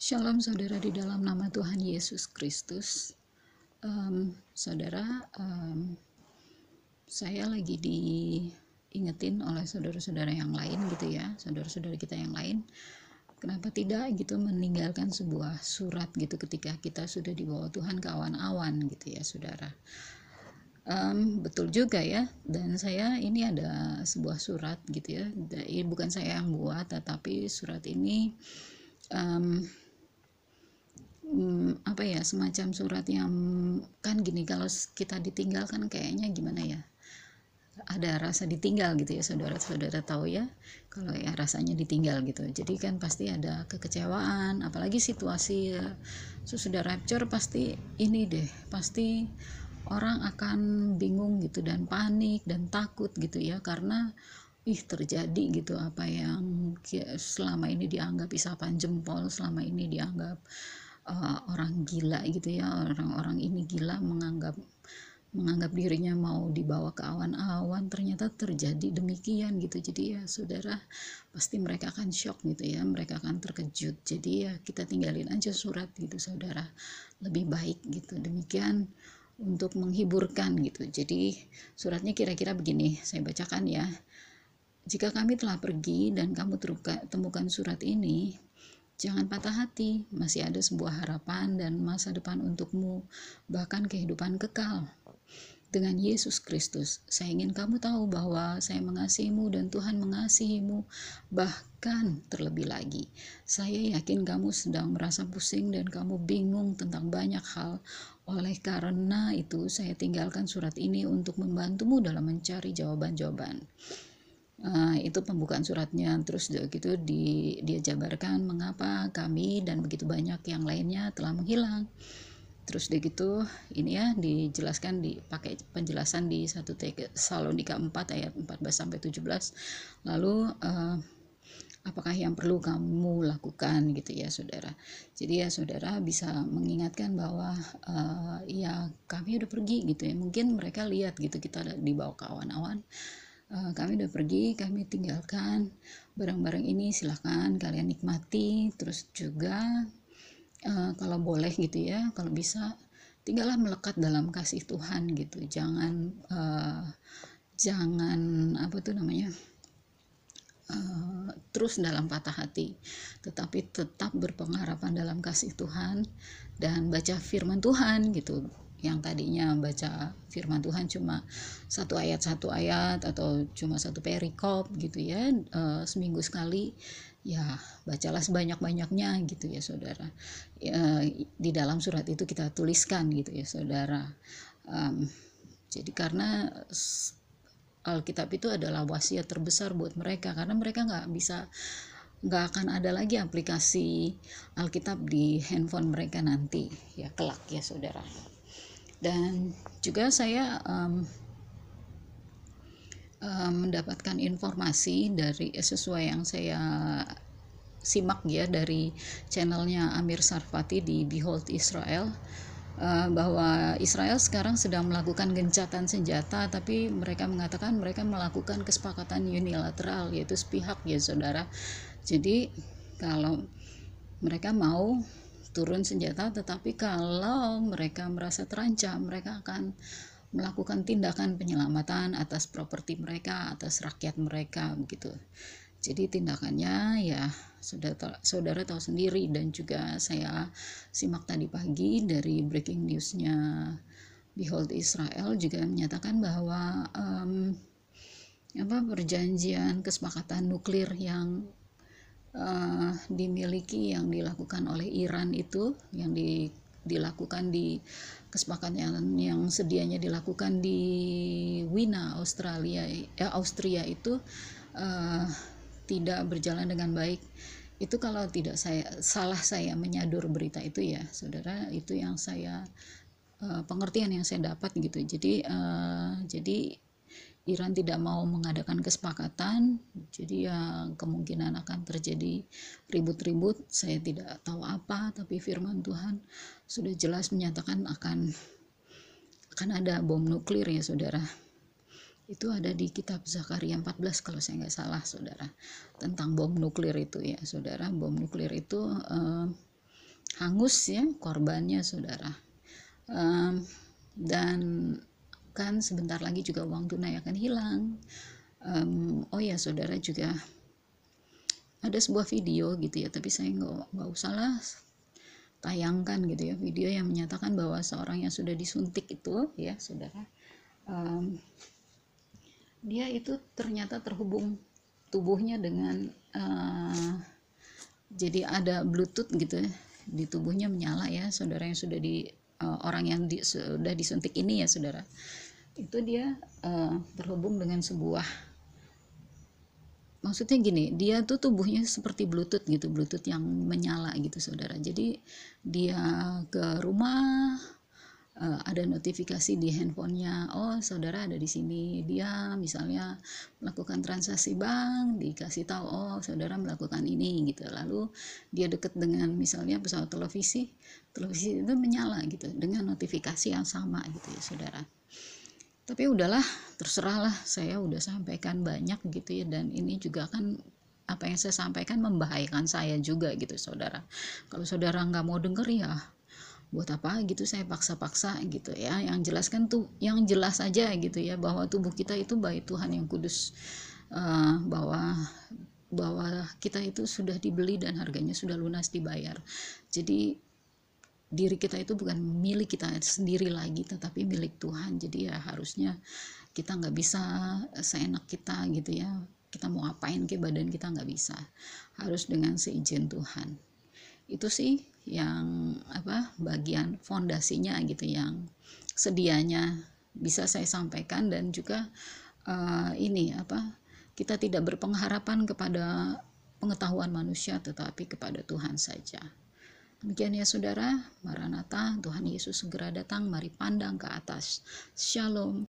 Shalom saudara di dalam nama Tuhan Yesus Kristus. Saudara, saya lagi diingetin oleh saudara-saudara yang lain gitu ya, saudara-saudara kita yang lain. Kenapa tidak gitu meninggalkan sebuah surat gitu ketika kita sudah dibawa Tuhan ke awan-awan gitu ya saudara. Betul juga ya, dan saya ini ada sebuah surat gitu ya, bukan saya yang buat, tetapi surat ini apa ya, semacam surat yang kan gini, kalau kita ditinggal kan kayaknya gimana ya, ada rasa ditinggal gitu ya saudara-saudara tahu ya, kalau ya rasanya ditinggal gitu, jadi kan pasti ada kekecewaan, apalagi situasi sesudah rapture pasti ini deh, pasti orang akan bingung gitu dan panik dan takut gitu ya, karena terjadi gitu apa yang selama ini dianggap isapan jempol, selama ini dianggap orang gila gitu ya, orang-orang ini gila, menganggap dirinya mau dibawa ke awan-awan, ternyata terjadi demikian gitu. Jadi ya saudara, pasti mereka akan shock gitu ya, mereka akan terkejut. Jadi ya kita tinggalin aja surat gitu saudara, lebih baik gitu. Demikian untuk menghiburkan gitu. Jadi suratnya kira-kira begini, saya bacakan ya. Jika kami telah pergi dan kamu temukan surat ini, jangan patah hati, masih ada sebuah harapan dan masa depan untukmu, bahkan kehidupan kekal. Dengan Yesus Kristus, saya ingin kamu tahu bahwa saya mengasihimu dan Tuhan mengasihimu, bahkan terlebih lagi. Saya yakin kamu sedang merasa pusing dan kamu bingung tentang banyak hal. Oleh karena itu, saya tinggalkan surat ini untuk membantumu dalam mencari jawaban-jawaban. Itu pembukaan suratnya. Terus gitu dia jabarkan mengapa kami dan begitu banyak yang lainnya telah menghilang. Terus gitu ini ya dijelaskan, dipakai penjelasan di 1 Tesalonika 4 ayat 14 sampai 17. Lalu apakah yang perlu kamu lakukan gitu ya saudara. Jadi ya saudara bisa mengingatkan bahwa ya kami udah pergi gitu ya. Mungkin mereka lihat gitu kita dibawa ke awan-awan. Kami udah pergi, kami tinggalkan barang-barang ini, silahkan kalian nikmati. Terus juga kalau boleh gitu ya, kalau bisa tinggallah melekat dalam kasih Tuhan gitu, jangan apa tuh namanya, terus dalam patah hati, tetapi tetap berpengharapan dalam kasih Tuhan dan baca firman Tuhan gitu. Yang tadinya baca firman Tuhan cuma satu ayat atau cuma satu perikop gitu ya, seminggu sekali, ya bacalah sebanyak-banyaknya gitu ya saudara. Di dalam surat itu kita tuliskan gitu ya saudara. Jadi karena Alkitab itu adalah wasiat terbesar buat mereka, karena mereka nggak akan ada lagi aplikasi Alkitab di handphone mereka nanti ya kelak ya saudara. Dan juga saya mendapatkan informasi dari sesuai yang saya simak ya dari channelnya Amir Sarfati di Behold Israel, bahwa Israel sekarang sedang melakukan gencatan senjata, tapi mereka mengatakan mereka melakukan kesepakatan unilateral, yaitu sepihak ya saudara. Jadi kalau mereka mau turun senjata, tetapi kalau mereka merasa terancam, mereka akan melakukan tindakan penyelamatan atas properti mereka, atas rakyat mereka begitu. Jadi tindakannya ya saudara tahu sendiri, dan juga saya simak tadi pagi dari breaking newsnya Behold Israel juga menyatakan bahwa perjanjian kesepakatan nuklir yang dimiliki, yang dilakukan oleh Iran itu, yang dilakukan di kesepakatan yang sedianya dilakukan di Wina, Austria itu tidak berjalan dengan baik. Itu kalau tidak saya menyadur berita itu ya saudara, itu yang saya pengertian yang saya dapat gitu. Jadi Iran tidak mau mengadakan kesepakatan, jadi ya kemungkinan akan terjadi ribut-ribut. Saya tidak tahu apa, tapi firman Tuhan sudah jelas menyatakan akan ada bom nuklir ya saudara. Itu ada di kitab Zakaria 14 kalau saya nggak salah saudara, tentang bom nuklir itu ya saudara. Bom nuklir itu hangus ya korbannya saudara. Dan kan sebentar lagi juga uang tunai akan hilang. Oh ya saudara, juga ada sebuah video gitu ya, tapi saya nggak usah lah tayangkan gitu ya, video yang menyatakan bahwa seorang yang sudah disuntik itu ya saudara, dia itu ternyata terhubung tubuhnya dengan jadi ada bluetooth gitu ya, di tubuhnya menyala ya saudara, yang sudah orang yang sudah disuntik ini ya saudara, itu dia terhubung dengan sebuah, maksudnya gini, dia tuh tubuhnya seperti bluetooth gitu, bluetooth yang menyala gitu saudara. Jadi dia ke rumah, ada notifikasi di handphonenya, oh saudara ada di sini. Dia misalnya melakukan transaksi bank, dikasih tahu oh saudara melakukan ini gitu. Lalu dia deket dengan misalnya pesawat televisi itu menyala gitu dengan notifikasi yang sama gitu ya saudara. Tapi udahlah, terserahlah, saya udah sampaikan banyak gitu ya, dan ini juga kan apa yang saya sampaikan membahayakan saya juga gitu saudara. Kalau saudara nggak mau denger ya buat apa gitu saya paksa-paksa gitu ya. Yang jelas kan tuh, yang jelas aja gitu ya, bahwa tubuh kita itu bait Tuhan yang kudus, bahwa kita itu sudah dibeli dan harganya sudah lunas dibayar. Jadi diri kita itu bukan milik kita sendiri lagi, tetapi milik Tuhan. Jadi ya harusnya kita nggak bisa seenak kita gitu ya, kita mau apain ke badan kita, nggak bisa, harus dengan seizin Tuhan. Itu sih yang bagian fondasinya gitu, yang sedianya bisa saya sampaikan. Dan juga kita tidak berpengharapan kepada pengetahuan manusia, tetapi kepada Tuhan saja. Demikian ya saudara, Maranatha, Tuhan Yesus segera datang, mari pandang ke atas. Shalom.